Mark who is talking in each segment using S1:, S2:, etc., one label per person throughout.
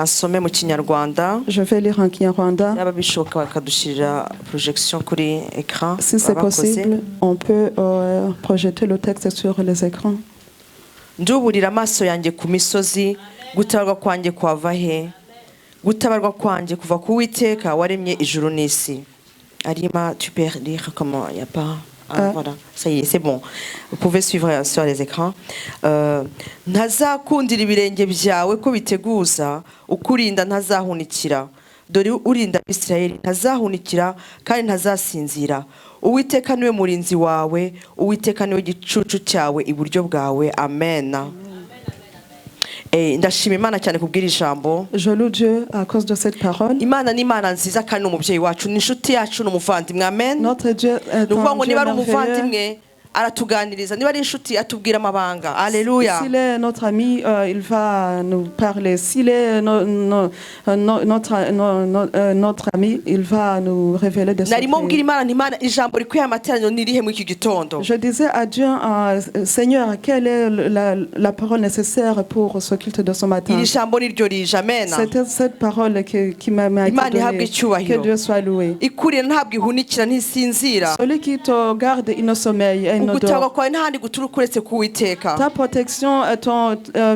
S1: reka nsome mu Kinyarwanda.
S2: Je vais lire en Kinyarwanda.
S1: Yaba bishoboka bakadushirira projection kuri écran.
S2: Si c'est possible, on peut projeter le texte sur les écrans.
S1: Nduburira amaso yanjye ku misozi, gutabarwa kwanjye kwava he? Gutabarwa kwanjye kuva ku Uwiteka waremye ijuru n'isi. Arima, tu peux lire comment? Il y a pas. Voilà, ça y est, c'est bon. Vous pouvez suivre sur les écrans. Ntazakundira ibirenge byawe ko biteguza, ukurinda ntazahunikira. Dore urinda Isirayeli ntazahunikira kandi ntazasinzira. Uwiteka niwe murinzi wawe, Uwiteka niwe gicucu cyawe iburyo bwawe. Amen. Ndashima Imana cyane kubwira ijambo.
S2: Je loue Dieu à cause de cette parole.
S1: Imana ni Imana nziza kandi umubyeyi wacu, ni inshuti yacu n'umuvandimwe. Amen.
S2: Notre Dieu est un Dieu merveilleux.
S1: Aratuganiriza, niba ari inshuti atubwira amabanga. Alleluia.
S2: S'il est notre ami, il va nous parler. S'il est notre ami, il va nous révéler des secrets. Je disais à Dieu, Seigneur, quelle est la parole nécessaire pour ce culte de ce matin? C'était cette parole qui m'a été donnée. Que Dieu soit loué. Celui qui te garde, il ne sommeille. Ta protection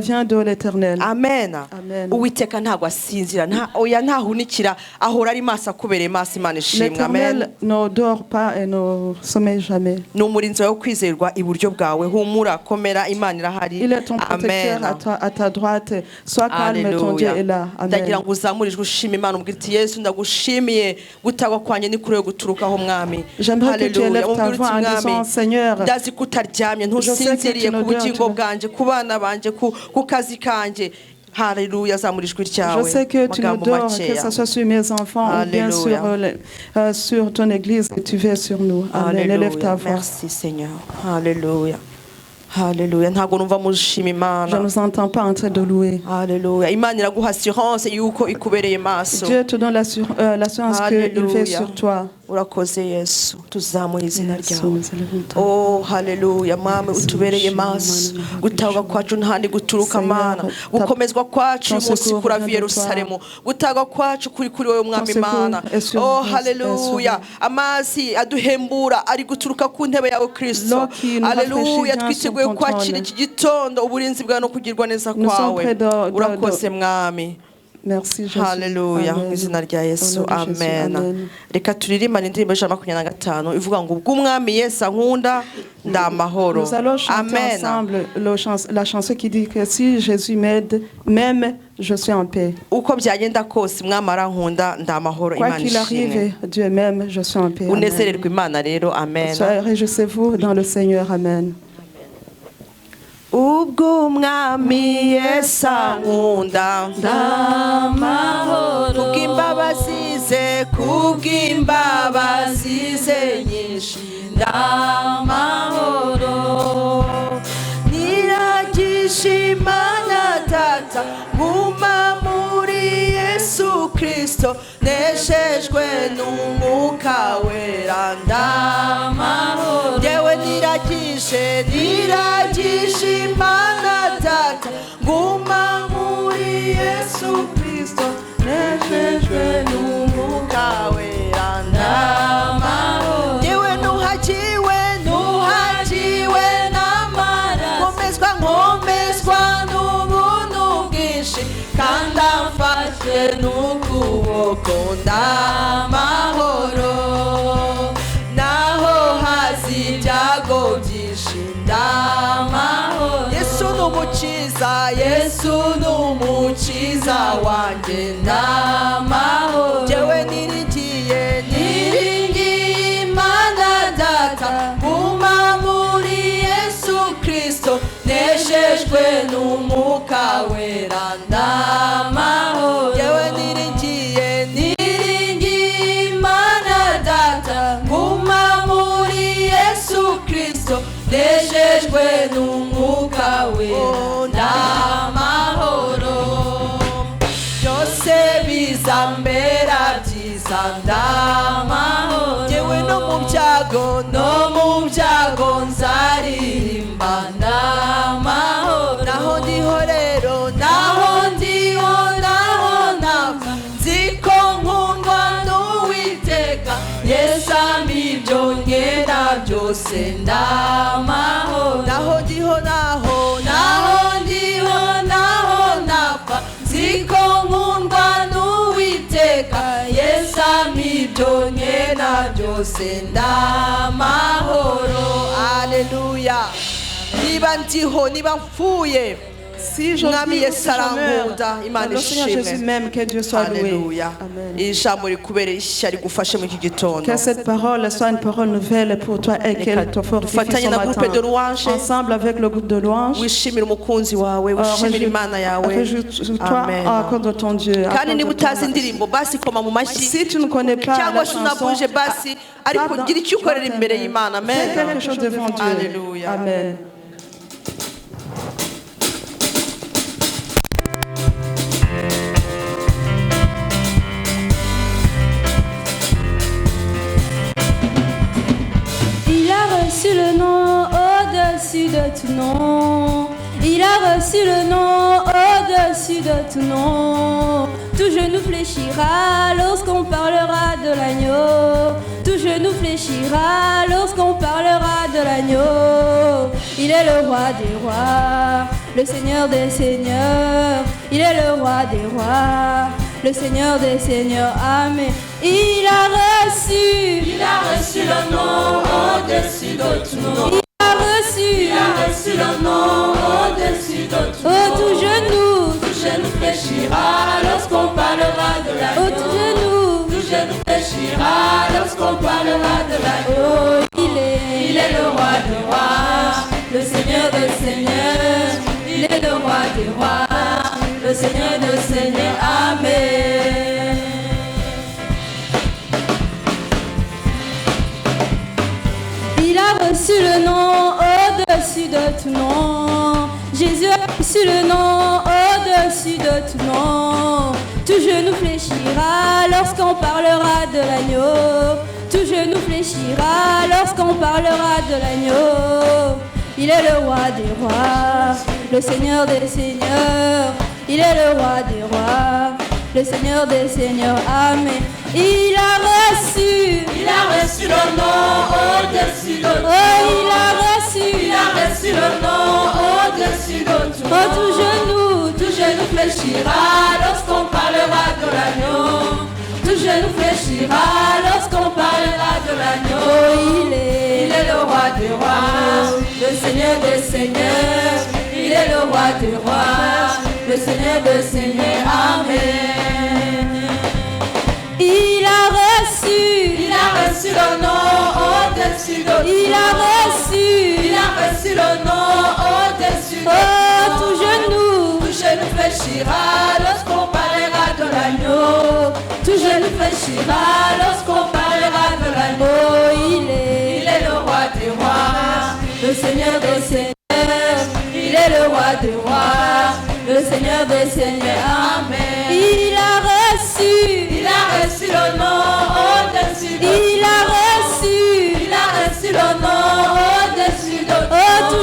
S2: vient de l'Éternel.
S1: Amen.
S2: Amen. L'Éternel ne dort pas et ne sommeille jamais. Il est ton protecteur à ta droite. Sois calme, ton Dieu est là. Amen. J'aimerais que tu élèves ta voix en disant, Seigneur,
S1: ndazi kutaryamye ntusinziriye ku bugingo bwanje ku bana banje ku kazi kanje. Hallelujah, zamurijwe ryawe.
S2: Je sais que tu ne dors, que ce soit sur mes enfants ou bien sur ton église, et tu veilles sur nous. Amen. Élève ta voix.
S1: Merci Seigneur. Alléluia. Alléluia. Ntago numva mushima Imana.
S2: Je ne vous entends pas en train de louer.
S1: Alléluia. Imana iraguha assurance yuko ikubereye maso.
S2: Dieu te donne l'assurance qu'il veille sur toi.
S1: Urakoze Yesu, tuzamura izina ryawe. Oh haleluya, Mwami utubereye maso, gutaga kwacu ntandi guturuka Mana, gukomezwa kwacu umunsi kuravi Yerusalemu, gutaga kwacu kuri wowe Mwami Mana. Oh haleluya, amazi aduhembura ari guturuka ku ntebe yawe Kristo. Haleluya, twiteguye kwakira iki gitondo uburinzi bwawe no kugirwa neza kwawe. Urakoze Mwami.
S2: Merci Jésus.
S1: Haleluya, izina rya Yesu. Amen. Reka turirimane indirimbo y'ijana 25 ivuga ngo ubw'umwami Yesu ankunda ndamahoro.
S2: Nous allons chanter ensemble la chanson qui dit que si Jésus m'aide, même je suis en paix.
S1: Uko byagenda kose mwami arankunda ndamahoro.
S2: Quoi qu'il arrive, Dieu m'aime, je suis en paix.
S1: Unezererwe Imana rero. Amen.
S2: Réjouissez-vous dans le Seigneur. Amen.
S1: Ubw'umwami Yesu ankunda ndamahoro, kubw'imbabazi ze nyinshi ndamahoro, niragisha Imana Data nguma muri Yesu Kristo, neshejwe n'Umwuka Wera ndamahoro. Yewe niragisha Imana Data nguma muri Yesu Kristo, neshejwe n'Umwuka Wera ndamahoro. Yewe nuhagiwe n'amaraso, nkomezwa n'ubuntu bwinshi, kandi amfashe n'ukuboko ndamahoro. Naho hazi ibyago byinshi ndamahoro. Yesu n'umukiza wanjye ndamahoro. Jewe niringiye Imana Data nguma muri Yesu Kristo, neshejwe n'Umwuka Wera ndamahoro. Jewe niringiye Imana Data nguma muri Yesu Kristo, neshejwe n'Umwuka Wera ndamahoro. Byose bizambera byiza ndamahoro. Jewe no mu byago nzaririmba ndamahoro. Naho ndiho
S3: byose ndamahoro
S1: naho ndiho naho
S3: napfa nziko nkundwa n'Uwiteka Yesu amibyo nkena byose ndamahoro.
S1: Haleluya. Niba ndiho niba mfuye
S2: si je vis, le Seigneur Jésus m'aime, que Dieu soit loué. Amen. Que cette parole soit une parole nouvelle pour toi et qu'elle te fortifie ce matin. Ensemble avec le groupe de louanges, réjouis-toi accorde ton Dieu. Si tu ne connais pas la chanson, fais quelque chose devant Dieu.
S1: Alléluia.
S2: Amen.
S3: Le nom au-dessus de tout nom. Il a reçu le nom au-dessus de tout nom. Tout genou fléchira lorsqu'on parlera de l'agneau. Tout genou fléchira lorsqu'on parlera de l'agneau. Il est le roi des rois, le Seigneur des seigneurs. Il est le roi des rois, le Seigneur des seigneurs. Amen. Il a reçu le nom au-dessus de tout nom. Il a reçu le nom au-dessus de tout nom. Oh, tout genou fléchira lorsqu'on parlera de l'agneau. Oh, tout genou fléchira lorsqu'on parlera de l'agneau. Oh, il est le roi des rois, le Seigneur des seigneurs. Il est le roi des rois, le Seigneur des seigneurs. Amen. Il a reçu le nom au-dessus de tout nom. Jésus a reçu le nom au-dessus de tout nom. Tout genou fléchira lorsqu'on parlera de l'agneau. Tout genou fléchira lorsqu'on parlera de l'agneau. Il est le roi des rois, le Seigneur des seigneurs. Il est le roi des rois, le Seigneur des seigneurs. Amen. Il a reçu le nom au-dessus de tout nom. Oh, il a reçu le nom au-dessus de tout nom. Oh, tout genou fléchira lorsqu'on parlera de l'agneau. Tout genou fléchira lorsqu'on parlera de l'agneau. Oh, il est le roi des rois, le Seigneur des seigneurs. Il est le roi des rois, le Seigneur des seigneurs. Amen. Il a reçu le nom au-dessus de tout. Il a reçu le nom au-dessus de tout. Oh, tout genou fléchira lorsqu'on parlera de l'agneau. Tout genou fléchira lorsqu'on parlera de l'agneau. Oh, il est le roi des rois, le Seigneur des seigneurs. Il est le roi des rois, le Seigneur des seigneurs. Amen. Il a reçu le nom au-dessus de tout. Il a reçu le nom au-dessus de tout. Oh, tout genou fléchira lorsqu'on parlera de l'agneau. Tout genou fléchira lorsqu'on parlera de l'agneau. Oh, il est le roi des rois, le Seigneur des seigneurs. Il est le roi des rois, le Seigneur des seigneurs. Amen. Il a reçu le nom au-dessus de tout. Il a reçu le nom au-dessus de tout. Oh, tout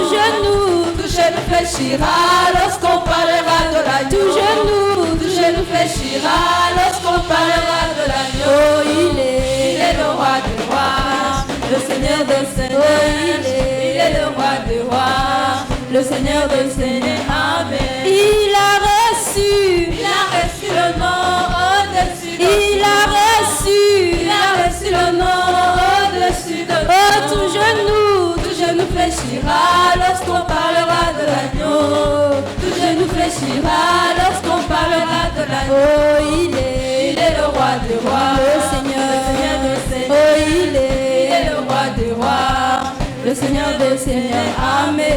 S3: genou fléchira lorsqu'on parlera de l'agneau. Tout genou fléchira lorsqu'on parlera de l'agneau. Oh, il est le roi des rois, le Seigneur des seigneurs. Oh, il est le roi des rois, le Seigneur des seigneurs. Amen.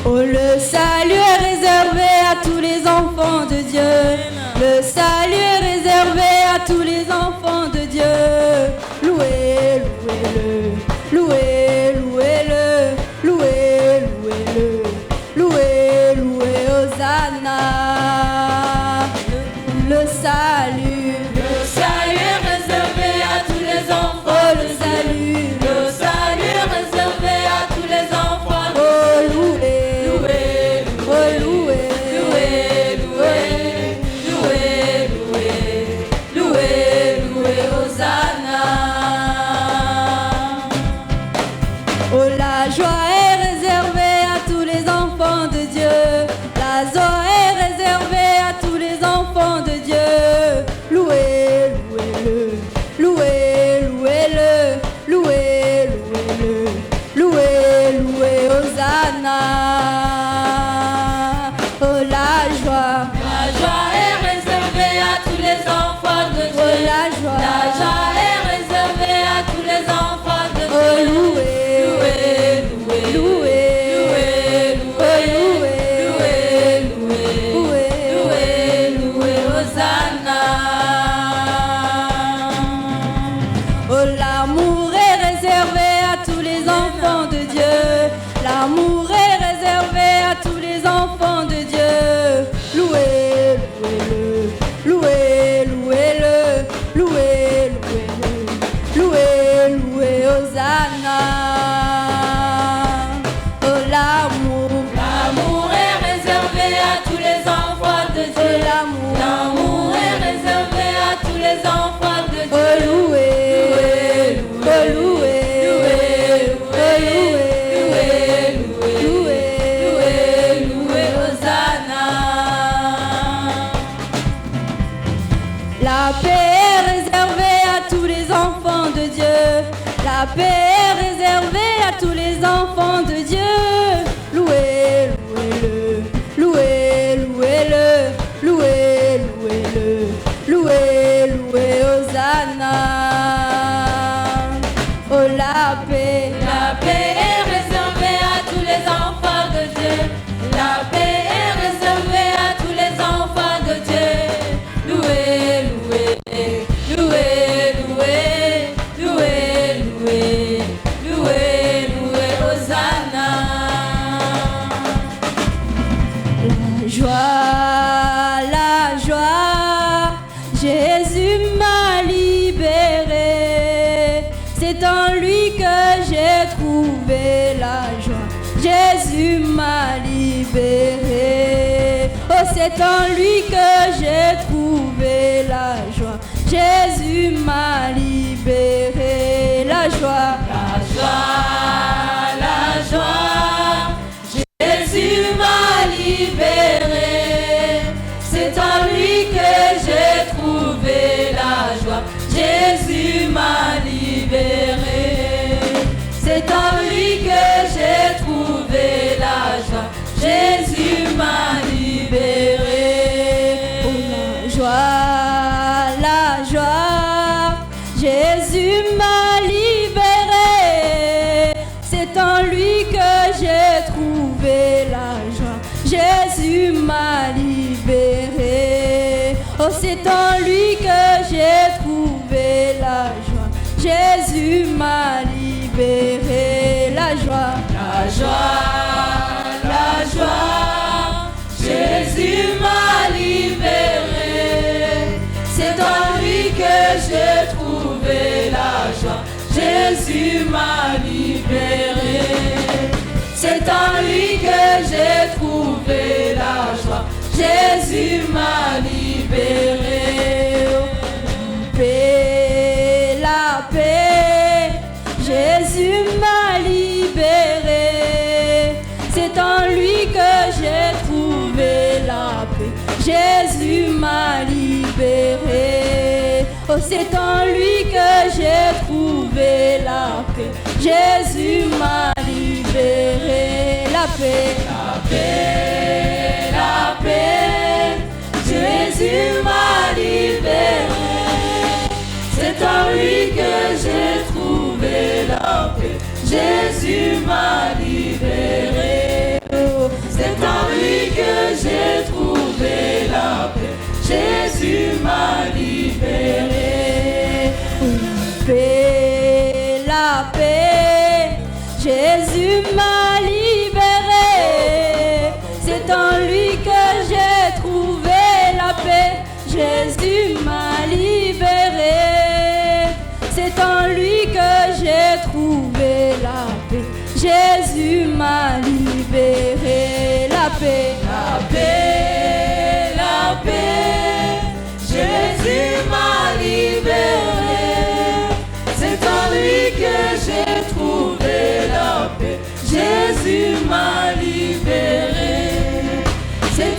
S3: Oh, le salut est réservé à tous les enfants de Dieu. Le salut est réservé à tous les enfants de Dieu. Louez, louez-le, louez, louez-le, louez, louez-le, louez, louez, Hosanna. Le salut est réservé à tous les enfants. Le salut est réservé à tous les enfants. Oh, louez. Louez, louez, louez, louez, louez, louez, La joie est réservée à tous les enfants de Dieu. Louez, louez-le, louez, louez-le, louez, louez-le, louez, louez, Hosanna. Oh la joie est réservée à tous les enfants de Dieu. Oh la joie est réservée à tous les enfants de Dieu. Oh louez, louez, louez, louez, louez, louez, Hosanna. Oh l'amour est réservé à tous les enfants de Dieu. L'amour est réservé à tous les enfants de Dieu. Louez, louez-le, louez, louez-le, louez, louez-le, louez, louez, Hosanna. Oh l'amour est réservé à tous les enfants de Dieu. L'amour est réservé à tous les enfants de Dieu. Oh louez, louez, louez, louez, Hosanna. La paix est réservée à tous les enfants de Dieu. La paix est réservée à tous les enfants de Dieu. Louez, louez-le, louez, louez-le, louez, louez-le, louez, louez, Hosanna. Oh la paix est réservée à tous les enfants de Dieu. La paix est réservée à tous les enfants de Dieu. Louez, louez, louez, louez, louez, louez, louez, louez, Hosanna. La joie, Jésus m'a libéré. C'est en lui que j'ai trouvé la joie. Jésus m'a libéré. Oh, c'est en lui que j'ai trouvé la joie. Jésus m'a libéré. La joie, la joie, Jésus m'a libéré. C'est en lui que j'ai trouvé la joie. Jésus m'a libéré. C'est en lui que j'ai trouvé la joie. Jésus m'a libéré. Oh la joie, Jésus m'a libéré. C'est en lui que j'ai trouvé la joie. Jésus m'a libéré. Oh, c'est en lui que j'ai trouvé la joie. Jésus m'a libéré. La joie, Jésus m'a libéré. C'est en lui que j'ai trouvé la joie. Jésus m'a libéré. C'est en lui que j'ai trouvé la joie. Jésus m'a libéré. La paix, Jésus m'a libéré. C'est en lui que j'ai trouvé la paix. Jésus m'a libéré. Oh, c'est en lui que j'ai trouvé la paix. Jésus m'a libéré. La paix, Jésus m'a libéré. C'est en lui que j'ai trouvé la paix. Jésus m'a libéré. C'est en lui que j'ai trouvé la paix. Jésus m'a libéré. La paix, Jésus m'a libéré. C'est en lui que j'ai trouvé la paix. Jésus m'a libéré. C'est en lui que j'ai trouvé la paix. Jésus m'a libéré. La paix, Jésus m'a libéré. C'est en lui que j'ai trouvé la paix. Jésus m'a libéré. C'est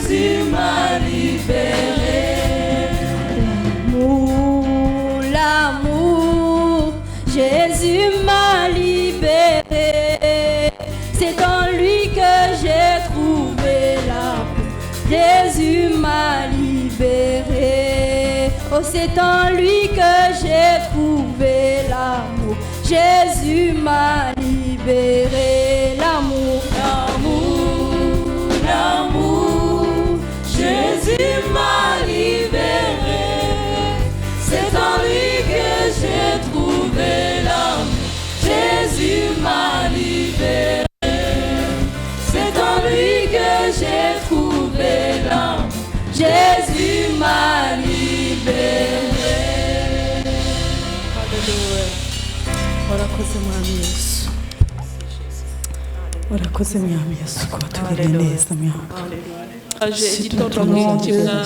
S3: Jésus m'a libéré. L'amour, Jésus m'a libéré. C'est en lui que j'ai trouvé la paix. Jésus m'a libéré. Oh, c'est en lui que j'ai trouvé l'amour. Jésus m'a libéré. L'amour, l'amour, l'amour. Jésus m'a libéré. C'est en lui que j'ai trouvé l'amour. Jésus m'a libéré. C'est en lui que j'ai trouvé l'amour. Jésus m'a libéré.
S2: Alléluia. Warakoze mwami Yesu. Warakoze mwami Yesu kwa tugirira neza mwami.
S4: aje igitondo nk'iki mwami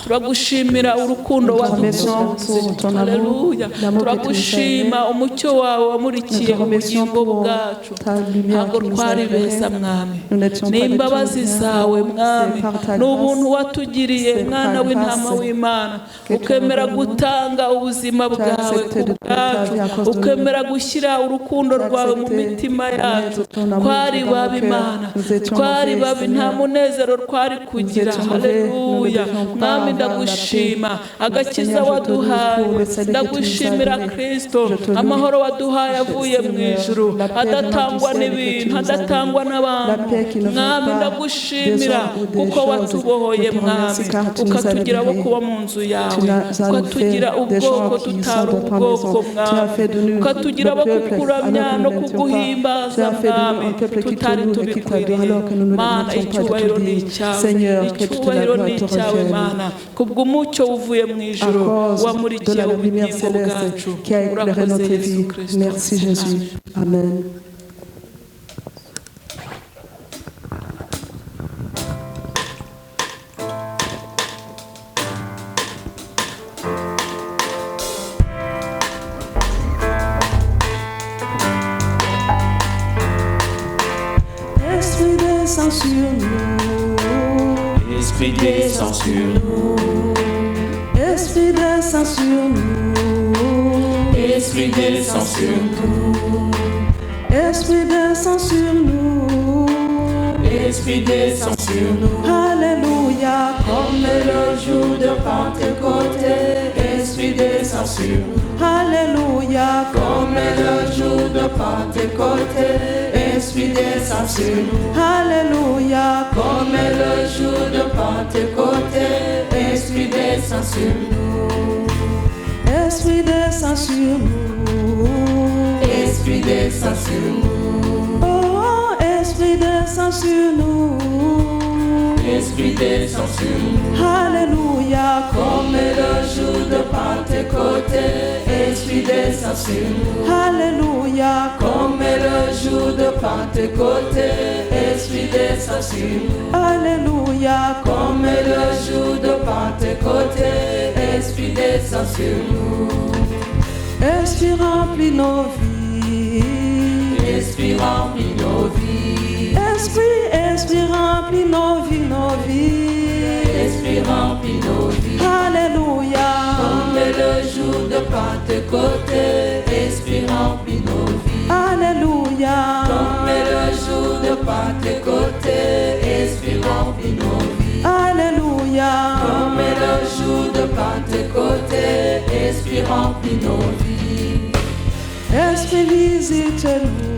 S4: turagushimira urukundo wadukunze haleluya turagushima umucyo wawe wamurikiye ubugingo bwacu ntabwo twari beza mwami n'imbabazi zawe mwami n'ubuntu watugiriye mwana w'intama w'Imana ukemera gutanga ubuzima bwawe ku bwacu ukemera gushyira urukundo rwawe mu mitima yacu twari babi Imana twari babi nta munezero twari kugira haleluya mwami ndagushima agakiza waduhaye ndagushimira Kristo amahoro waduhaye avuye mu ijuru adatangwa n'ibintu adatangwa n'abantu mwami ndagushimira kuko watubohoye mwami ukatugira abo kuba mu nzu yawe ukatugira ubwoko tutari ubwoko mwami ukatugira abo kukuramya no kuguhimbaza mwami tutari tubikwiriye Mana icyubahiro ni icyawe icyubahiro ni icyawe Mana kubw'umucyo uvuye mu ijuru wamurikiye ubugingo bwacu urakoze Yesu Kristo.
S2: Merci Jésus. Amen. Esprit descend sur nous.
S5: Esprit descend sur nous.
S2: Esprit descend sur nous.
S5: Esprit descend sur nous.
S2: Esprit descend sur nous.
S5: Esprit descend sur nous.
S2: Alléluia.
S5: Comme le jour de Pentecôte, Esprit descend sur nous.
S2: Alléluia.
S5: Comme le jour de Pentecôte, Esprit descend sur nous.
S2: Alléluia.
S5: Comme le jour de Pentecôte, Esprit descend sur nous.
S2: Esprit descend sur nous.
S5: Esprit descend sur nous.
S2: Oh, Esprit descend sur nous.
S5: Esprit descend sur nous.
S2: Alléluia.
S5: Comme le jour de Pentecôte, Esprit descend sur nous.
S2: Alléluia.
S5: Comme le jour de Pentecôte, Esprit descend sur nous.
S2: Alléluia.
S5: Comme le jour de Pentecôte, Esprit descend sur nous.
S2: Esprit remplit nos vies.
S5: Esprit remplit nos vies.
S2: Esprit remplit nos vies, nos vies.
S5: Esprit remplit nos vies.
S2: Alléluia.
S5: Comme le jour de Pentecôte, Esprit remplit nos vies.
S2: Alléluia.
S5: Comme le jour de Pentecôte, Esprit remplit nos vies.
S2: Alléluia.
S5: Comme le jour de Pentecôte, Esprit remplit nos vies.
S2: Esprit visite-nous.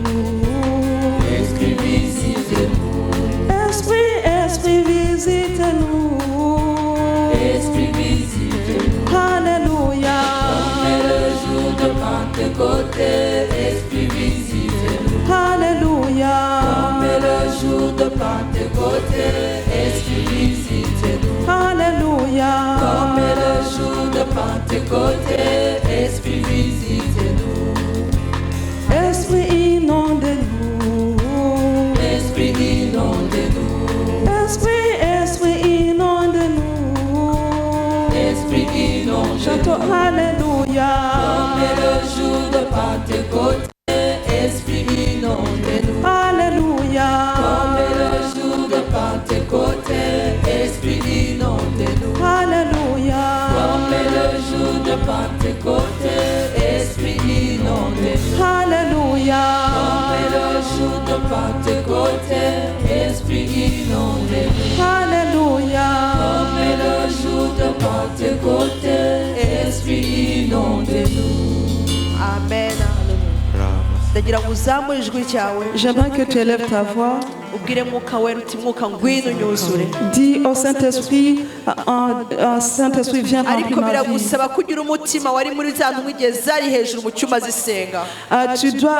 S5: Esprit visite-nous.
S2: Esprit visite-nous.
S5: Esprit visite-nous.
S2: Alléluia.
S5: Comme le jour de Pentecôte, Esprit visite-nous.
S2: Alléluia.
S5: Comme le jour de Pentecôte, Esprit visite-nous.
S2: Alléluia.
S5: Comme le jour de Pentecôte, Esprit visite-nous.
S2: Esprit inonde-nous.
S5: Esprit inonde-nous.
S2: Esprit inonde-nous.
S5: Esprit inonde-nous.
S2: Chantons Alléluia.
S5: Comme le jour de Pentecôte, Esprit inonde-nous.
S2: Alléluia.
S5: Comme le jour de Pentecôte, Esprit Pentecôte, Esprit inondez-nous.
S2: Alléluia.
S5: Comme le jour de Pentecôte, Esprit inondez-nous.
S1: Amen. ndagira ngo uzamure ijwi ryawe.
S2: J'aimerais que tu élèves ta voix.
S1: ubwire mwuka wera uti mwuka ngwino unyuzure.
S2: Dis au Saint-Esprit, Saint-Esprit viens remplir
S1: ariko
S2: ma vie.
S1: biragusaba kugira umutima wari muri za ntumwa igihe zari hejuru mu cyuma zisenga.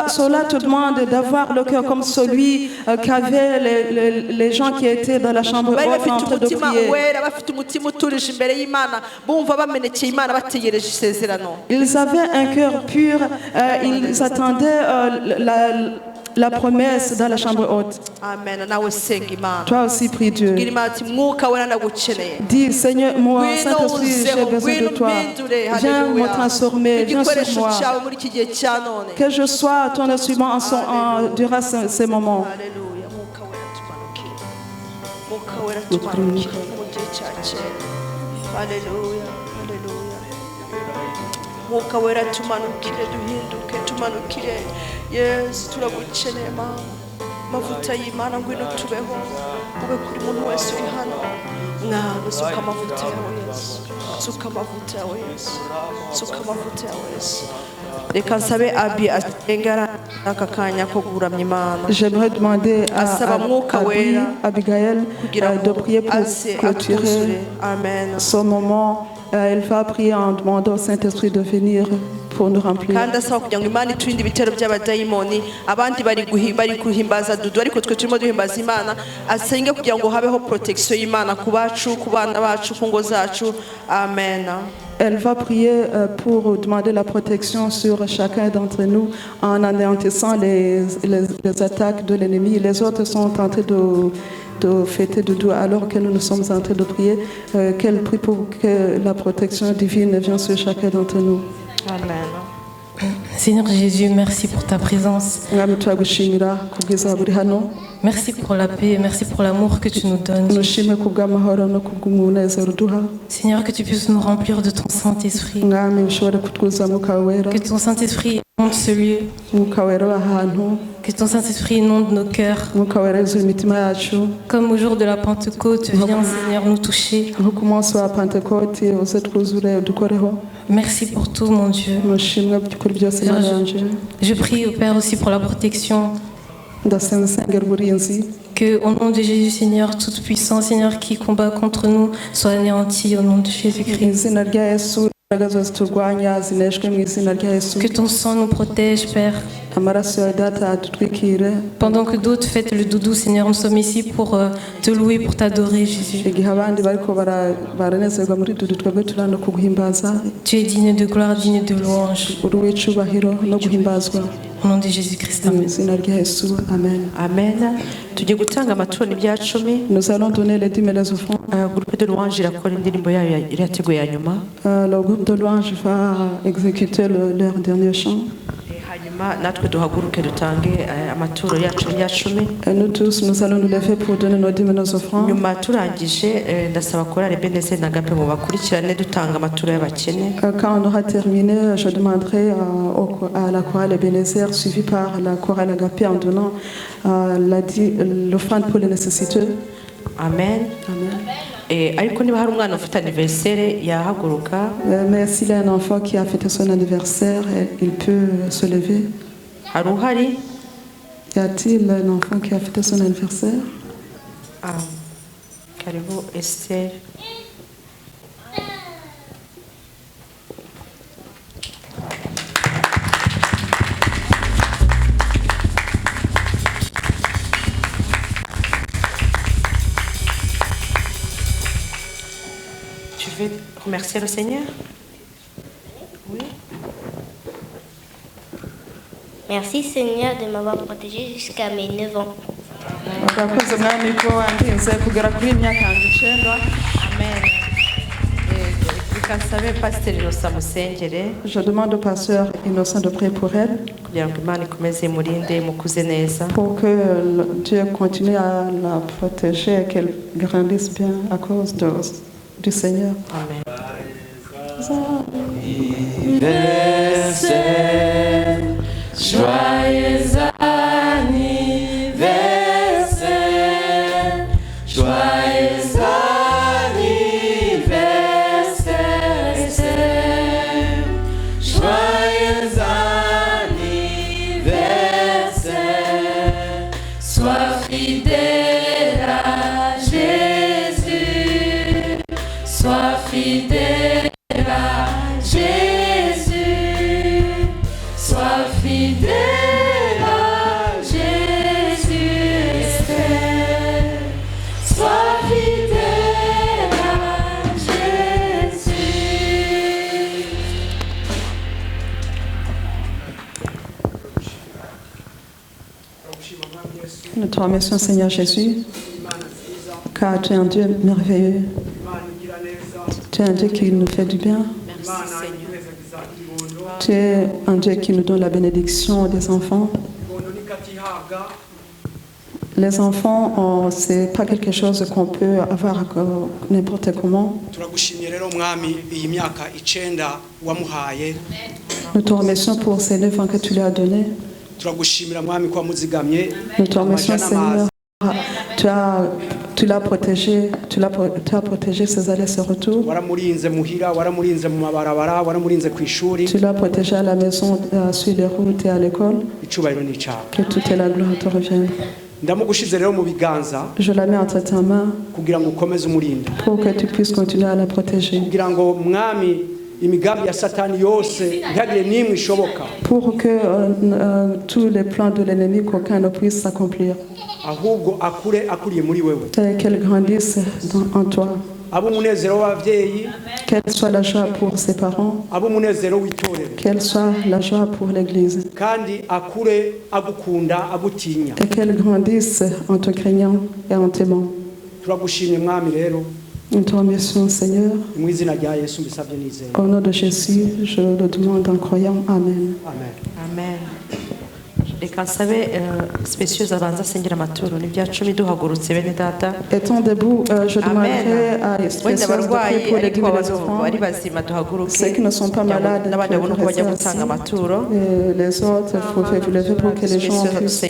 S2: Cela te demande d'avoir le cœur comme celui qu'avaient les gens qui étaient dans la chambre haute en train de prier.
S1: bafite umutima uturije imbere y'Imana bumva bamenekeye Imana bategereje isezerano.
S2: Ils avaient un cœur pur, ils attendaient la promesse dans la chambre haute.
S1: Amen. Nawe senga Imana.
S2: Toi aussi prie Dieu.
S1: Bwira Imana ati mwuka wera ndagukeneye.
S2: Dis Seigneur, moi Saint-Esprit, j'ai besoin de toi. Viens me transformer, viens sur moi. Que je sois ton instrument durant ces moments.
S1: Alléluia. Mwuka wera tumanukire. Mwuka wera tumanukire mu gihe cya kera. Alléluia. Alléluia. Mwuka wera tumanukire duhinduke tumanukire. Yesu turagukeneye Mana. Mavuta y'Imana ngwino tubeho. Ube kuri muntu wese uri hano. Mwami suka amavuta yawe Yesu. Suka amavuta yawe Yesu. Suka amavuta yawe Yesu. Reka nsabe Abi atengara aka kanya ko guramya Imana.
S2: J'aimerais demander à Abigail de prier pour clôturer ce moment. Elle va prier en demandant au Saint-Esprit de venir pour nous remplir.
S1: Kandi asaba kugira ngo Imana iturinde ibitero by'abadayimoni. Abandi bari guhimbaza dudu ariko twe turimo duhimbaza Imana. Asenge kugira ngo habeho protection y'Imana ku bacu, ku bana bacu, ku ngo zacu. Amen.
S2: Elle va prier pour demander la protection sur chacun d'entre nous en anéantissant les attaques de l'ennemi. Les autres sont en train de fêter Doudou alors que nous sommes en train de prier. Qu'elle prie pour que la protection divine vienne sur chacun d'entre nous.
S1: Amen.
S6: Seigneur Jésus, merci pour ta présence. Merci pour la paix, merci pour l'amour que tu nous donnes. Seigneur, que tu puisses nous remplir de ton Saint-Esprit. Que ton Saint-Esprit inonde ce lieu. Que ton Saint-Esprit inonde nos cœurs. Comme au jour de la Pentecôte, viens Seigneur nous toucher. Merci pour tout mon Dieu. Je prie au Père aussi pour la protection. Que au nom de Jésus Seigneur, toute puissance Seigneur qui combat contre nous soit anéanti au nom de Jésus-Christ. Que ton sang nous protège, Père. Pendant que d'autres fêtent le doudou, Seigneur, nous sommes ici pour te louer, pour t'adorer, Jésus. Tu es digne de gloire, digne de louange. Au nom de Jésus-Christ,
S2: Amen.
S1: Amen. Tugiye gutanga amaturo n'ibya 10.
S2: Nous allons donner les dîmes et les offrandes.
S1: Groupe de louange irakora indirimbo yayo irateguye ya nyuma.
S2: Le groupe de louange va exécuter leur dernier chant.
S1: Hanyuma natwe duhaguruke dutange amaturo yacu ya 10.
S2: Nous tous, nous allons nous lever pour donner nos dîmes et nos offrandes.
S1: Nyuma turangije ndasaba korale Ebenezer na Agape ngo bakurikirane dutanga amaturo y'abakene.
S2: Quand on aura terminé, je demanderai à la chorale Ebenezer suivie par la chorale Agape en donnant l'offrande pour les nécessiteux.
S1: Amen. Ariko niba hari umwana ufite anniversaire yahaguruka.
S2: Mais s'il y a un enfant qui a fêté son anniversaire, il peut se lever.
S1: Haruhari?
S2: Y a-t-il un enfant qui a fêté son anniversaire?
S1: Karibu Esther. Tu veux remercier le Seigneur? Oui.
S7: Merci Seigneur de m'avoir protégé jusqu'à mes 9 ans.
S1: Amen.
S2: Je demande au pasteur Innocent de prier pour elle. Pour que Dieu continue à la protéger et qu'elle grandisse bien à cause du Seigneur.
S1: Amen.
S5: Joyeux anniversaire. Sois fidèle à Jésus, sois fidèle à Jésus, sois fidèle à Jésus, Esther, sois fidèle à Jésus.
S2: Nous te remercions, Seigneur Jésus, car tu es un Dieu merveilleux. Tu es un Dieu qui nous fait du bien. Tu es un Dieu qui nous donne la bénédiction des enfants. Les enfants, ce n'est pas quelque chose qu'on peut avoir n'importe comment. Nous te remercions pour ces 9 ans que tu lui as donnés. Nous te remercions, Seigneur. Tu l'as protégé, tu as protégé ses allées et ses retours. Tu l'as protégé à la maison, sur les routes et à l'école. Que toute la gloire te revienne. Je la mets entre ta main pour que tu puisses continuer à la protéger. Pour que tous les plans de l'ennemi, qu'aucun ne puisse s'accomplir. Qu'elle grandisse en toi. Quelle soit la joie pour ses parents. Quelle soit la joie pour l'Église. Et qu'elle grandisse en te craignant et en t'aimant. Nous te remercions, Seigneur. Au nom de Jésus, je le demande en croyant. Amen.
S1: Amen. Reka nsabe spécieuse abanza asengera amaturo n'ibyacu duhagurutse bene data.
S2: Étant debout, je demanderai à spécieuse de prier pour les 10 000 enfants. Ceux qui ne sont pas malades, les autres, il faut vous lever pour que les gens puissent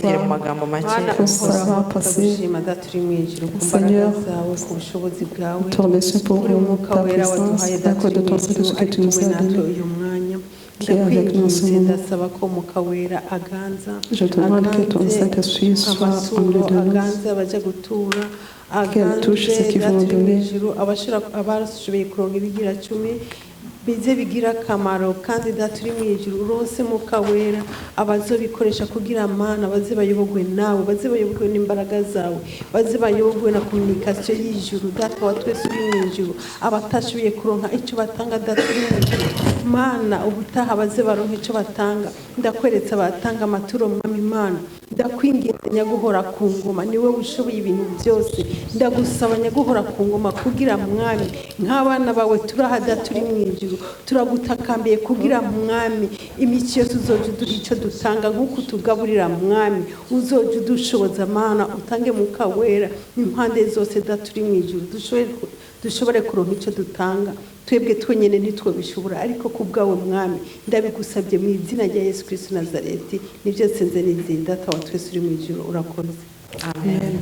S2: savoir passer. Seigneur, nous te remercions pour ta présence, à cause de ton Saint-Esprit que tu nous as donné. Qui est avec nous en ce moment. Je te demande que ton Saint-Esprit soit en lieu de nous, qu'elle touche ce qu'ils vont donner.
S8: bize bigira akamaro kandi daturi mu ijuru urose mu kawera abazobikoresha kugira amana baze bayobogwe nawe baze bayobogwe n'imbaraga zawe baze bayobogwe na communication y'ijuru data wa twese uri mu ijuru abatashubiye kuronka icyo batanga daturi mu ijuru mana ubutaha baze baronka icyo batanga ndakweretse abatanga amaturo mwami Imana ndakwinginze nyaguhora ku ngoma niwe ushoboye ibintu byose ndagusaba nyaguhora ku ngoma kugira mwami nk'abana bawe turahada turi mu ijuru turagutakambiye kugira mwami imici yose uzoje uduha icyo dutanga nk'uko tugaburira mwami uzoje udushoboza mana utange mu kawera impande zose daturi mu ijuru dushobore kuronka icyo dutanga twebwe twenyene nitwe bishobora ariko kubgawe mwami ndabigusabye mu izina rya Yesu Kristo Nazareti nivyo senze nizinda data wa twese uri mu ijuru urakoze amen.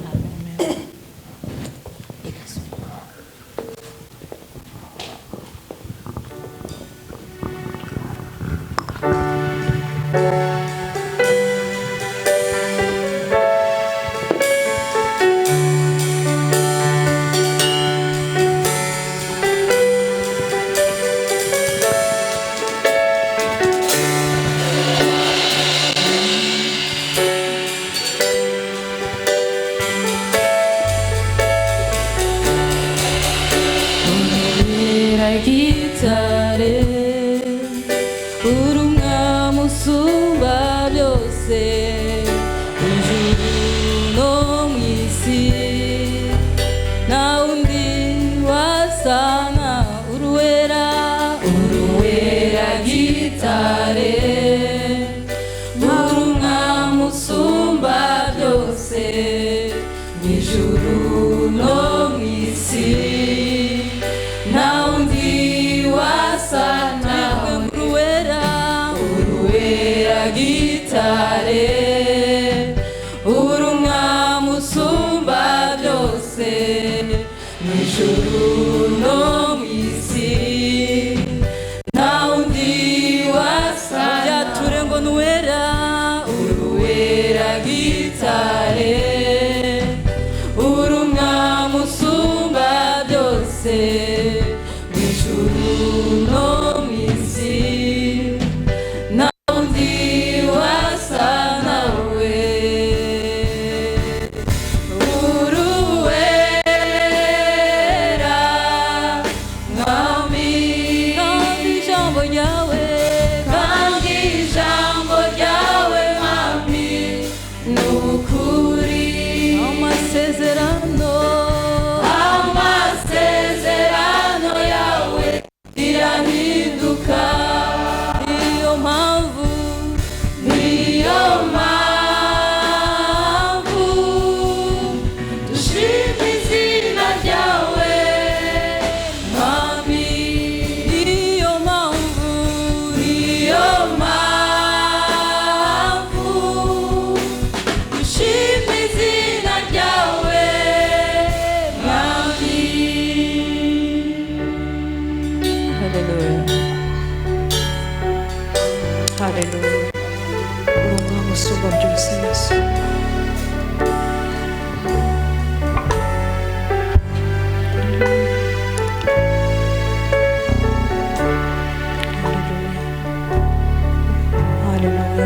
S5: Uruera gitare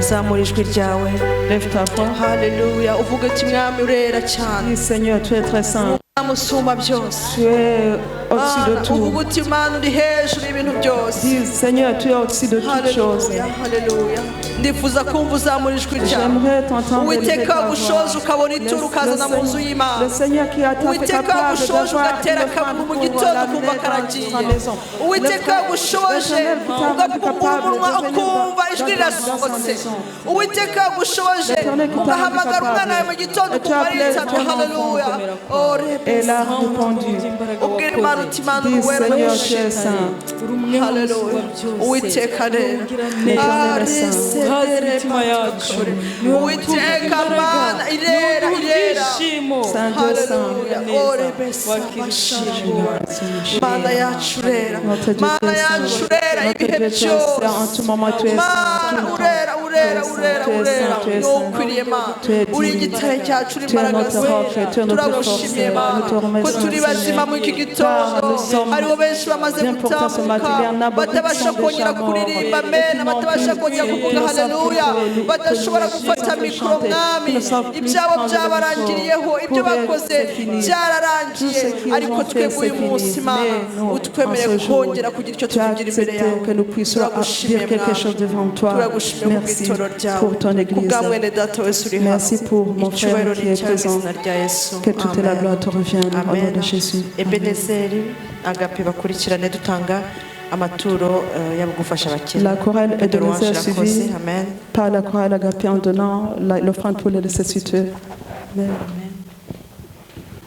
S1: zamura ijwi ryawe.
S2: Lève ta voix.
S1: Haleluya. Uvuga ati mwami urera cyane.
S2: Dis Seigneur, tu es très saint.
S1: Musumba byose.
S2: Tu es au-dessus de tout.
S1: Uvuga ati Mana uri hejuru y'ibintu byose.
S2: Dis Seigneur, tu es au-dessus de toutes choses.
S1: Haleluya. Ndifuza kumva uzamura ijwi ryawe.
S2: J'aimerais t'entendre élever ta voix.
S1: Ushoje ukabona ituru ukazana mu nzu y'Imana.
S2: Le Seigneur qui a fait capable d'avoir
S1: ugatera akabu mu gitondo ukumva karagiye. Uwiteka gushoje ugakumbura umunwa ukumva ijwi rirasohotse. Uwiteka gushoje ugahamagara umwana wawe mu gitondo ukumva aritabye. Haleluya.
S2: Elle a répondu. Dis Seigneur, tu es saint.
S1: Haleluya. Uwiteka rero. Uwiteka Mana irera irera.
S2: Saint Dieu saint.
S1: Mana yacu rera. Mana yacu rera ibihe byose.
S2: En tout moment tu es saint.
S1: Urera urera urera urera. Ukwiriye Mana. Uri igitare cyacu uri imbaraga zawe. Turagushimiye Mana ko turi bazima mu iki gitondo. Hariho benshi bamaze gutambuka batabasha kongera kuririmba amena, batabasha kongera kuvuga haleluya, badashobora gufata mikoro mwami. Ibyabo byabarangiriyeho, ibyo bakoze byararangiye, ariko twebwe uyu munsi Mana utwemereye kongera kugira icyo tuvugira imbere yawe.
S2: Que nous puissions dire quelque chose devant toi. Merci pour ton Église. Merci pour mon frère qui est présent. Que toute la gloire te revienne au nom de Jésus.
S1: Agape bakurikirane dutanga amaturo yabugufasha abakene.
S2: La chorale est de nous suivie par la chorale Agape en donnant l'offrande pour les nécessiteux. Amen.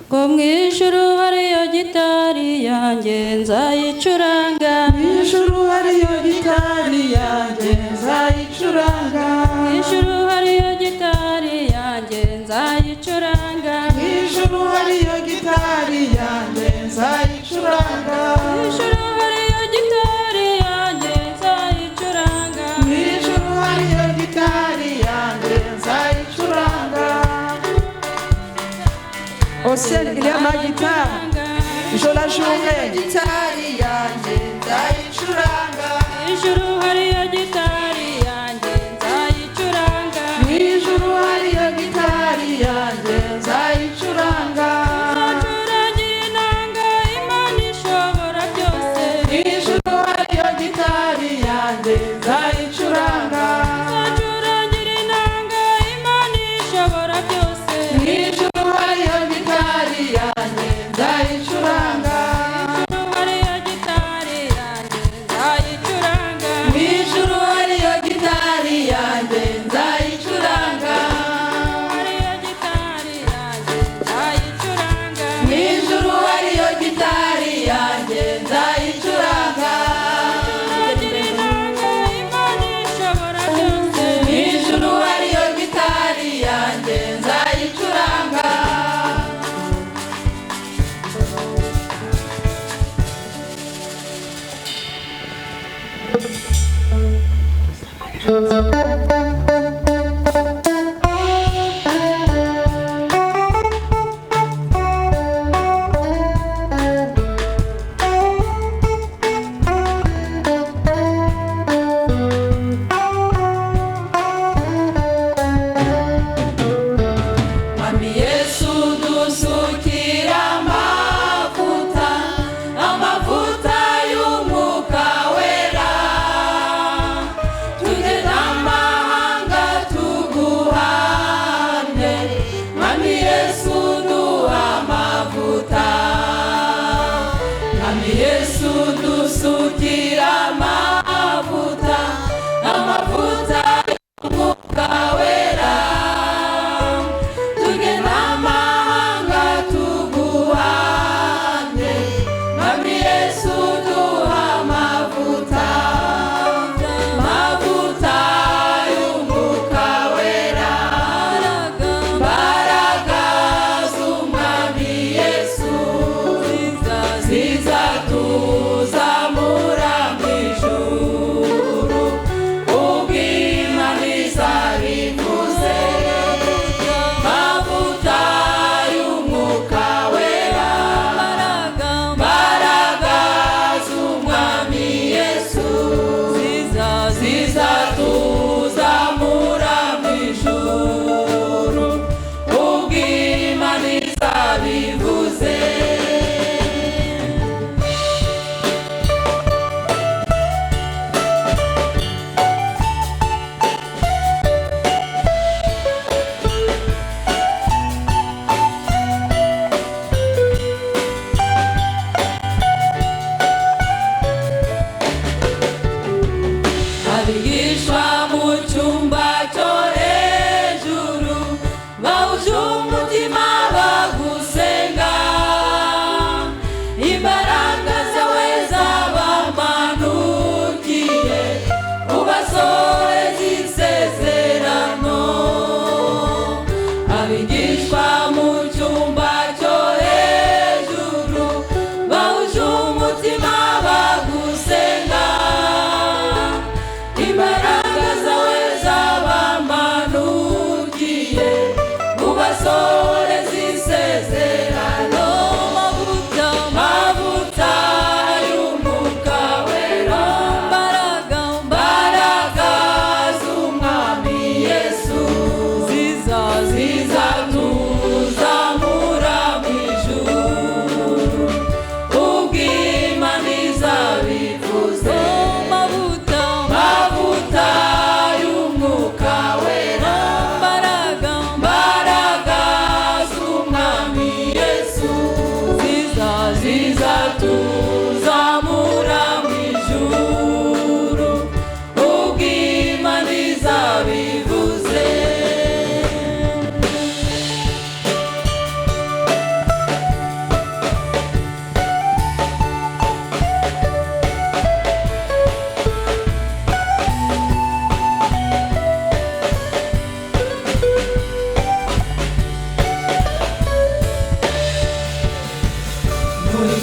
S3: Ngo mw'ijuru hariyo gitari yanjye nzayicuranga.
S2: Mw'ijuru hariyo gitari yanjye nzayicuranga.
S3: Mw'ijuru hariyo gitari yanjye nzayicuranga.
S2: Mw'ijuru hariyo gitari yanjye nzayicuranga.
S3: Mw'ijuru hariyo gitari yanjye nzayicuranga.
S2: Mw'ijuru hariyo gitari yanjye nzayicuranga. Au ciel, il y a ma guitare. Je la jouerai.
S3: Ijuru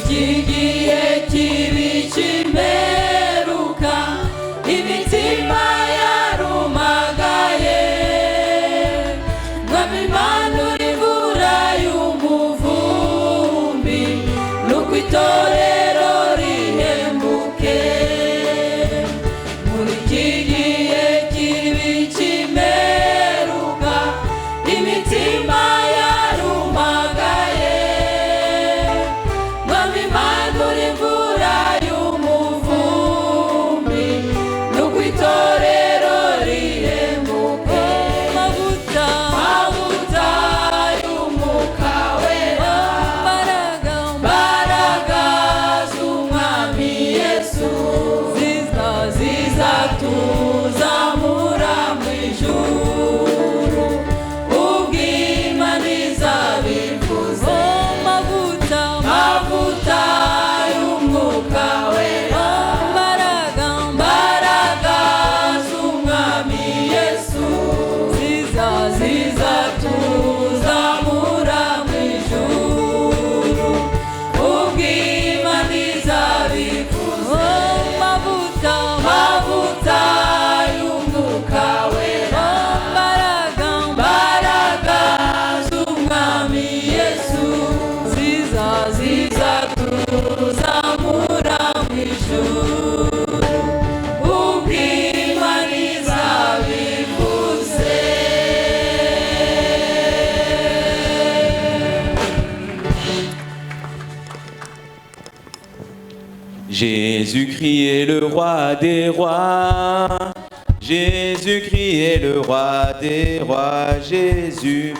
S5: iki gihe kibi cy'imperuka imitima yarumagaye mwami Imana uri imvura y'umuvumbi nuko itorero rihembuke muri iki gihe kibi cy'imperuka imitima yarumagaye mwami Imana uri imvura y'umuvumbi nuko itorero rihembuke mavuta y'umwuka wera mbaraga z'umwami Yesu zizatuzamura mu ijuru ubw'Imana izabivuze mavuta y'umwuka wera mbaraga z'umwami Yesu zizatuzamura mu ijuru ubw'Imana izabivuze mavuta y'umwuka wera mbaraga z'umwami Yesu zizatuzamura mu ijuru ubw'Imana izabivuze.
S9: Jésus-Christ est le roi des rois. Jésus-Christ est le roi des rois. Jésus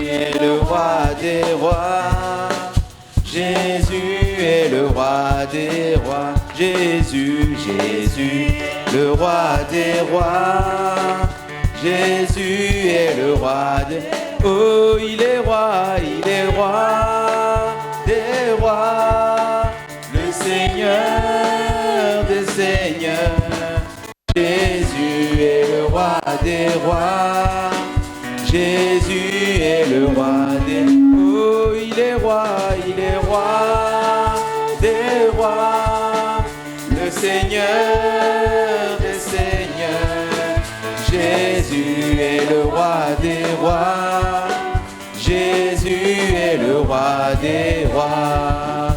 S9: est le roi des rois. Jésus est le roi des rois. Jésus, le roi des rois. Jésus est le roi des... Oh, il est roi des rois. Le Seigneur des seigneurs. Jésus est le roi des rois. Jésus est le roi des... Oh, il est roi des rois. Le Seigneur des seigneurs. Jésus est le roi des rois. Jésus est le roi des rois.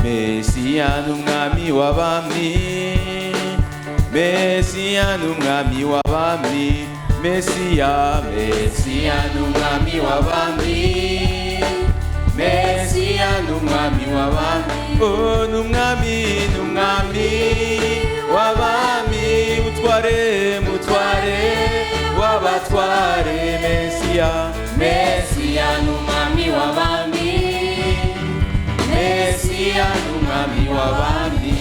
S9: Messiah n'umwami w'abami. Messiah n'umwami w'abami. Messiah n'umwami w'abami. Messiah n'umwami w'abami. Oh n'umwami w'abami. Mutware w'abatware. Messiah n'umwami w'abami. Messiah n'umwami w'abami.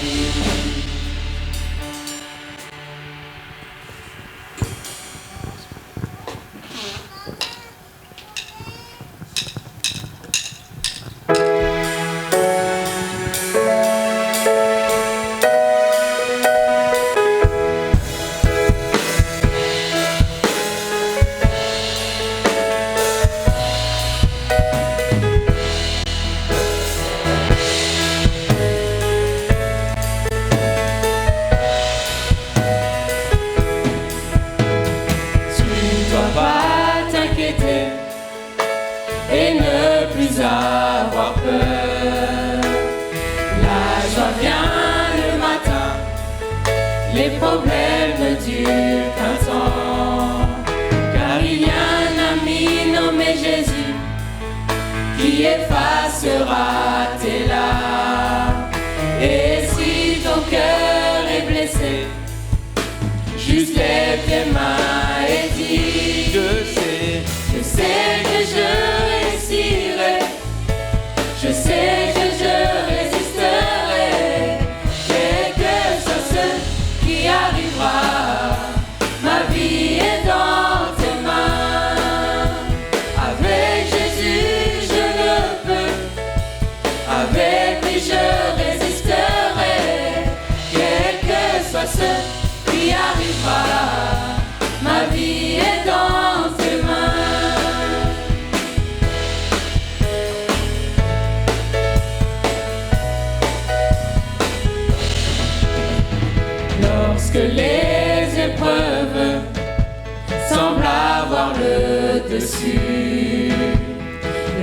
S5: Et ne plus avoir peur. La joie vient le matin, les problèmes ne durent qu'un temps. Car il y a un ami nommé Jésus qui effacera tes larmes. Et si ton cœur est blessé, juste lève tes mains et dis: je sais que je réussirai. Je sais que je résisterai. Quelque chose qui arrivera. Ma vie est dans tes mains. Avec Jésus je le peux.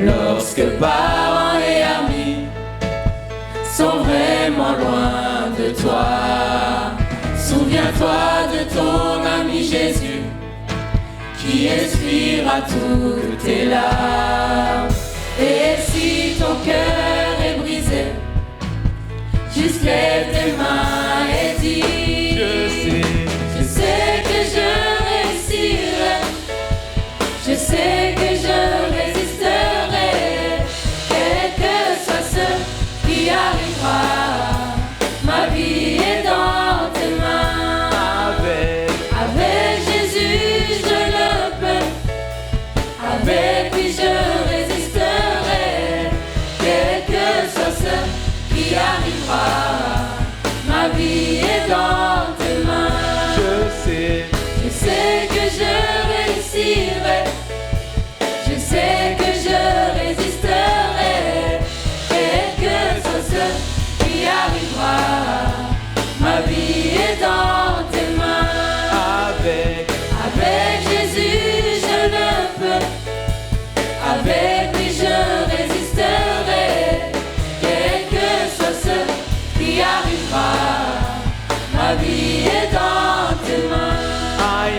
S9: Lorsque parents et amis sont vraiment loin de toi, souviens-toi de ton ami Jésus qui essuiera toutes tes larmes. Et si ton cœur est brisé, juste lève tes mains et dis: je sais que je réussirai, je sais que je résisterai, quel que soit ce qui arrivera, ma vie est dans tes mains. Avec Jésus je le peux, avec lui je résisterai, quel que soit ce qui arrivera, ma vie est dans tes mains. Je sais que je réussirai, je sais que je résisterai, quel que soit ce qui arrivera, ma vie est dans tes mains. Avec Jésus je le peux, avec lui je résisterai, quel que soit ce qui arrivera, ma vie est dans tes mains. I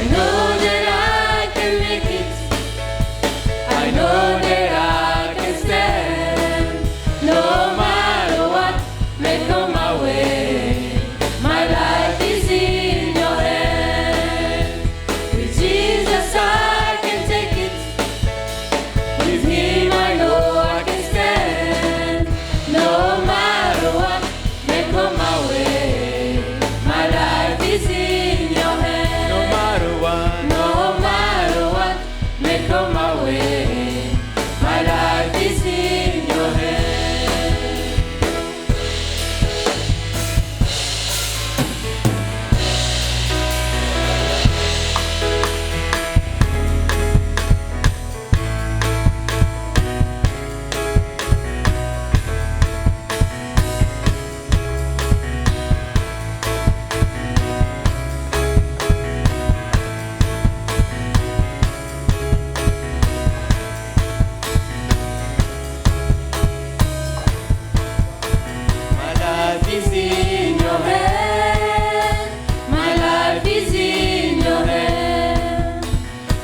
S9: know that I can make it, I know that I can stand, no matter what may come my way, my life is in your hand. With Jesus I can take it, with him I know I can stand, no matter what may come my way, my life is in your hand. No matter what may come my way, my life is in your hand. My life is in your hand. My life is in your hand.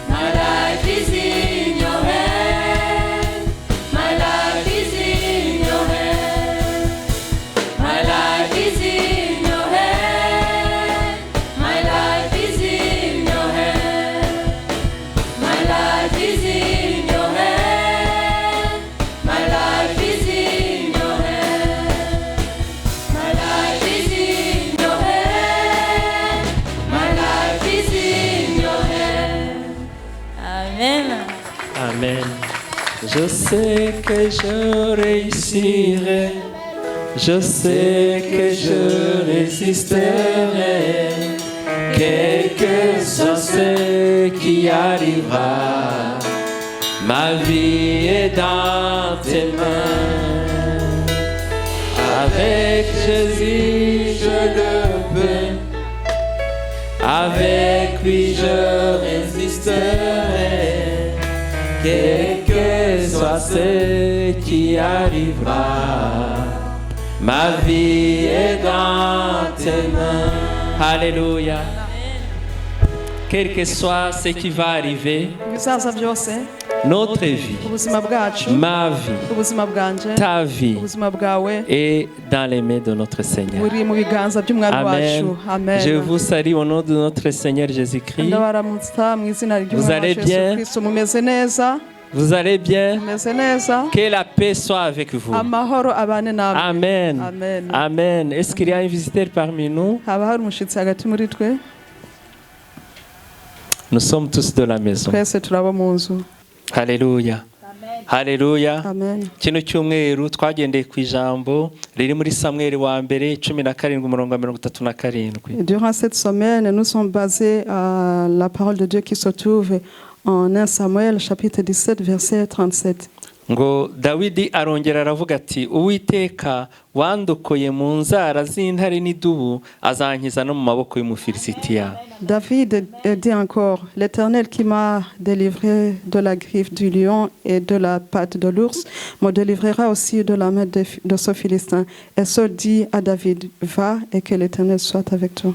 S9: My life is in your hand. My life is in your hand. My life is in your hand. My life is in your hand. My life is in your hand. My life is in your hand. My life is in your hand. My life is in your hand.
S3: Amen.
S9: Amen. Je sais que je réussirai, je sais que je résisterai, quel que soit ce qui arrivera, ma vie est dans tes mains. Avec Jésus je le peux, avec lui je résisterai, quel que soit ce qui arrivera, ma vie est dans tes mains. Alléluia. Quel que soit ce qui va arriver, notre vie, ma vie, ta vie est dans les mains de notre Seigneur. Amen. Je vous salue au nom de notre Seigneur Jésus-Christ. Vous allez bien? Vous allez bien? Que la paix soit avec vous. Amen. Amen. Est-ce qu'il y a un visiteur parmi nous? Nous sommes tous de la maison. Alléluia. Haleluya. Kino cyumweru twagendeye ku ijambo riri muri Samuel wa mbere 17:37.
S2: Durant cette semaine, nous sommes basés à la parole de Dieu qui se trouve en 1 Samuel chapitre 17 verset 37.
S9: Ngo Dawidi arongera aravuga ati Uwiteka
S10: wandokoye mu nzara z'intare n'idubu azankiza no mu maboko y'umufilisitiya.
S2: David dit encore, l'Éternel qui m'a délivré de la griffe du lion et de la patte de l'ours me délivrera aussi de la main de ce Philistin. Et Saul dit à David, va et que l'Éternel soit avec toi.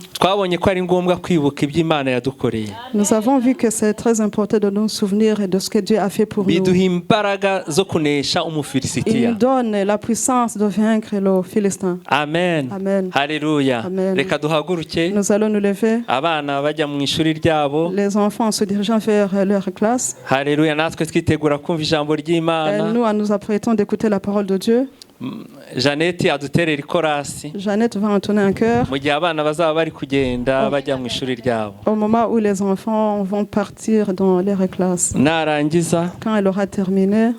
S10: Nous
S2: avons vu que c'est très important de nous souvenir de ce que Dieu a fait pour nous. Il nous donne la puissance de vaincre le Philistin.
S10: Amen.
S2: Amen.
S10: Alléluia.
S2: Amen. Nous allons nous lever. Les enfants se dirigeant vers leur classe.
S10: Alléluia.
S2: Et nous apprêtons d'écouter la parole de Dieu.
S10: Jeannette
S2: va entonner un chœur. Au moment où les enfants vont partir dans leur classe. Quand elle aura terminé,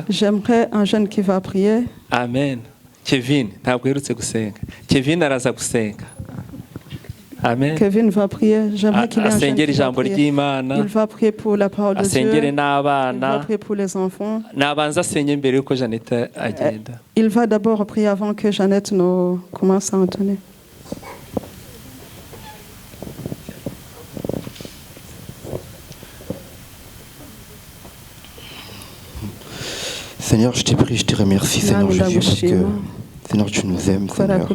S2: j'aimerais un jeune qui va prier.
S10: Amen. Kevin Amen.
S2: Kevin va prier. J'aimerais qu'il ait un jeune qui va prier. Il va prier pour la parole de Dieu. Il va prier pour les enfants. Il va d'abord prier avant que Jeannette ne commence à entonner.
S11: Seigneur, je te prie, je te remercie, Seigneur Jésus, parce que Seigneur, tu nous aimes, Seigneur.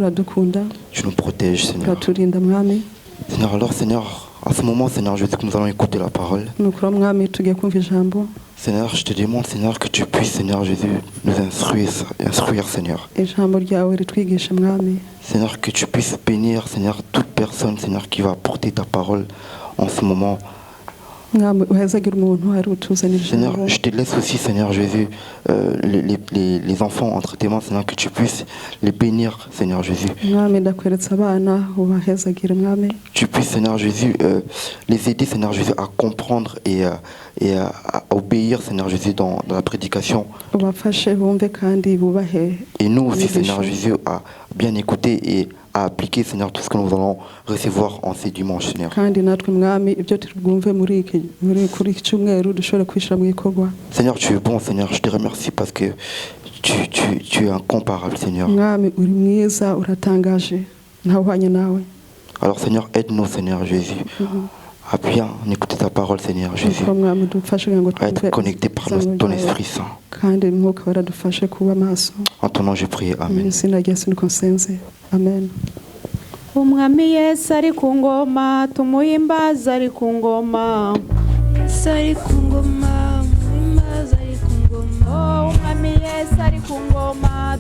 S11: Tu nous protèges, Seigneur. Seigneur, alors, Seigneur, à ce moment, Seigneur Jésus, que nous allons écouter la parole. Seigneur, je te demande, Seigneur, que tu puisses, Seigneur Jésus, nous instruire, Seigneur. Seigneur, que tu puisses bénir, Seigneur, toute personne, Seigneur, qui va porter ta parole en ce moment. Seigneur, je te laisse aussi, Seigneur Jésus, les enfants entre tes mains, Seigneur, que tu puisses les bénir, Seigneur Jésus. Tu puisses, Seigneur Jésus, les aider, Seigneur Jésus, à comprendre et à obéir, Seigneur Jésus, dans la prédication. Et nous aussi, Seigneur Jésus, à bien écouter et à appliquer, Seigneur, tout ce que nous allons recevoir en ces dimanches, Seigneur. Seigneur, tu es bon, Seigneur. Je te remercie parce que tu es incomparable, Seigneur. Alors, Seigneur, aide-nous, Seigneur Jésus, à bien écouter ta parole, Seigneur Jésus, à être connecté par ton Esprit Saint. En ton nom, j'ai prié. Amen.
S2: Amen.
S12: Umwami Yesu ari ku ngoma, tumuhimbaze ari ku ngoma. Yesu ari ku ngoma,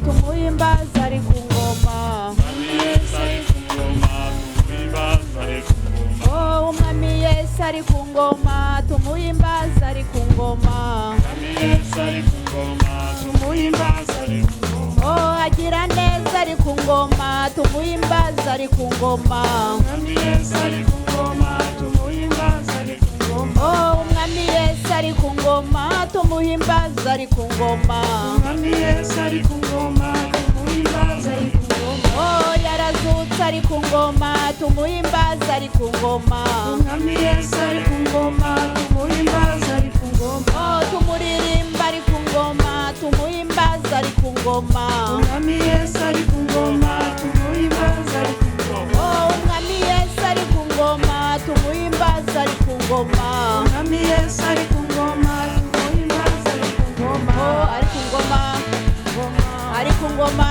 S12: tumuhimbaze ari ku ngoma. Oh, umwami Yesu ari ku ngoma, tumuhimbaze ari ku ngoma. Oh, umwami Yesu ari ku ngoma, tumuhimbaze ari ku ngoma. Oh, agira neza ari ku ngoma, tumuhimbaze ari ku ngoma. Oh, umwami Yesu ari ku ngoma, tumuhimbaze ari ku ngoma. Oh, yarazutse ari ku ngoma, tumuhimbaze ari ku ngoma. Oh, tumuririmba ari ku ngoma, tumuhimbaze ari ku ngoma. Oh, umwami Yesu ari ku ngoma, tumuhimbaze ari ku ngoma. Oh, ari ku ngoma, ari ku ngoma,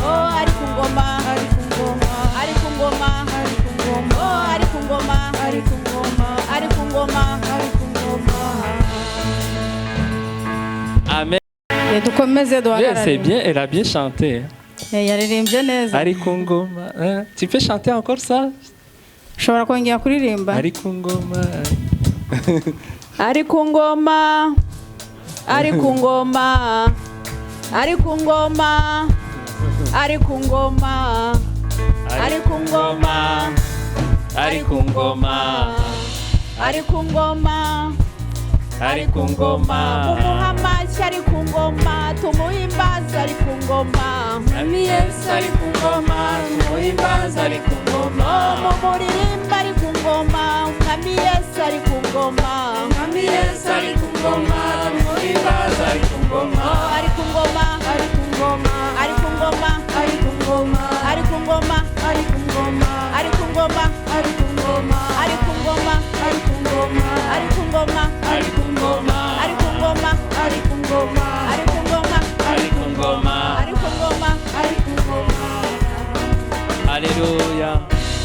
S12: oh, ari ku ngoma, ari ku ngoma, ari ku ngoma, oh, ari ku ngoma, ari ku ngoma, ari ku ngoma, ari ku ngoma.
S10: Amen. C'est bien, elle a bien chanté. Ari ku ngoma. Tu peux chanter encore ça?
S12: Shobora kongera kuririmba.
S10: Ari ku ngoma.
S12: Ari ku ngoma. Ari ku ngoma. Ari ku ngoma. Ari ku ngoma. Ari ku ngoma.
S10: Ari ku ngoma.
S12: Ari ku ngoma.
S10: Ari ku ngoma.
S12: Umuhamashi ari ku ngoma, tumuhimbaze ari ku ngoma.
S9: Umwami Yesu ari ku ngoma, tumuhimbaze ari ku ngoma.
S12: Mumuririmba ari ku ngoma, umwami Yesu ari ku ngoma.
S9: Umwami Yesu ari ku ngoma, tumuhimbaze ari ku ngoma.
S12: Ari ku ngoma, ari ku ngoma.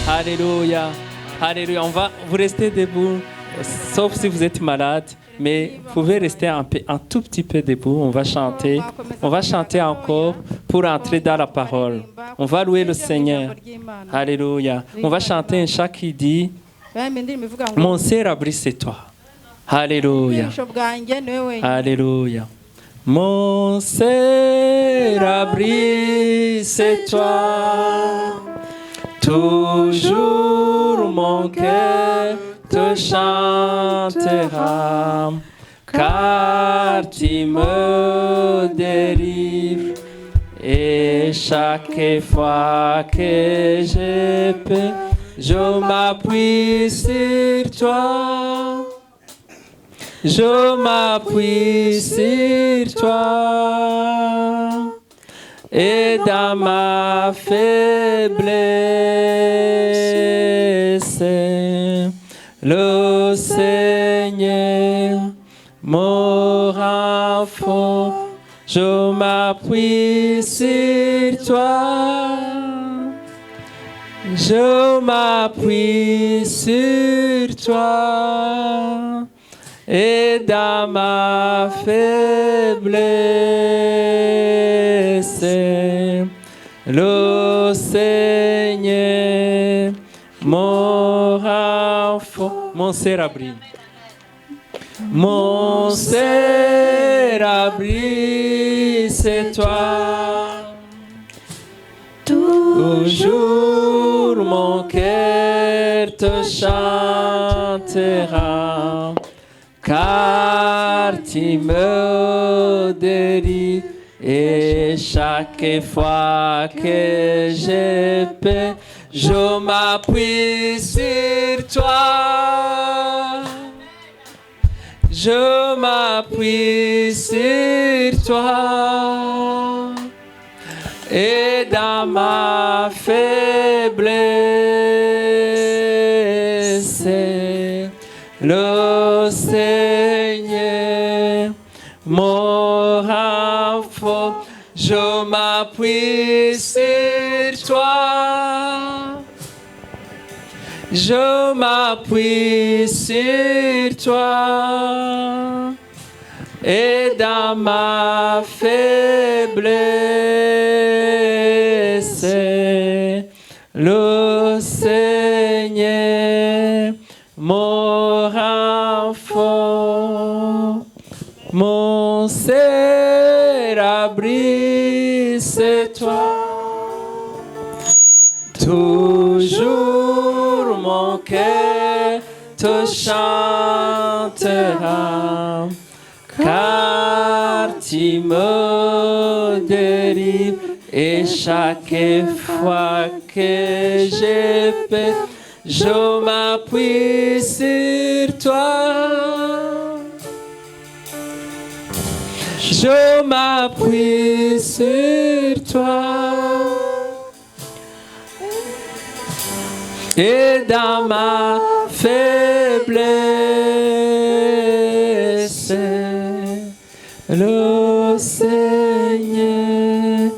S10: Alléluia. Alléluia. Vous restez debout, sauf si vous êtes malade, mais vous pouvez rester un tout petit peu debout. On va chanter encore pour entrer dans la parole. On va louer le Seigneur. Alléluia. On va chanter un chant qui dit « Mon cérebri, c'est toi ». Alléluia. Alléluia. Mon cérebri, c'est toi. Toujours mon cœur te chantera, car tu me délivres. Et chaque fois que je peux, je m'appuie sur toi. Je m'appuie sur toi. Et dans ma faiblesse, le Seigneur me rend fort. Je m'appuie sur toi. Je m'appuie sur toi. Et dans ma faiblesse, le Seigneur me rend fort. Mon cérebri. Mon cérebri, c'est toi. Toujours mon cœur te chantera. Car tu me délivres et chaque fois que je peux, je m'appuie sur toi. Je m'appuie sur toi. Et dans ma faiblesse, le Seigneur me rend fort. Je m'appuie sur toi. Je m'appuie sur toi. Et dans ma faiblesse, le Seigneur me rend fort. Mon cérebri, c'est toi. Toujours mon cœur te chantera, car tu me délivres et chaque fois que je peux, je m'appuie sur toi. Je m'appuie sur toi. Et dans ma faiblesse, le Seigneur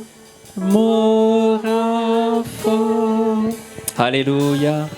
S10: me rend fort. Alléluia.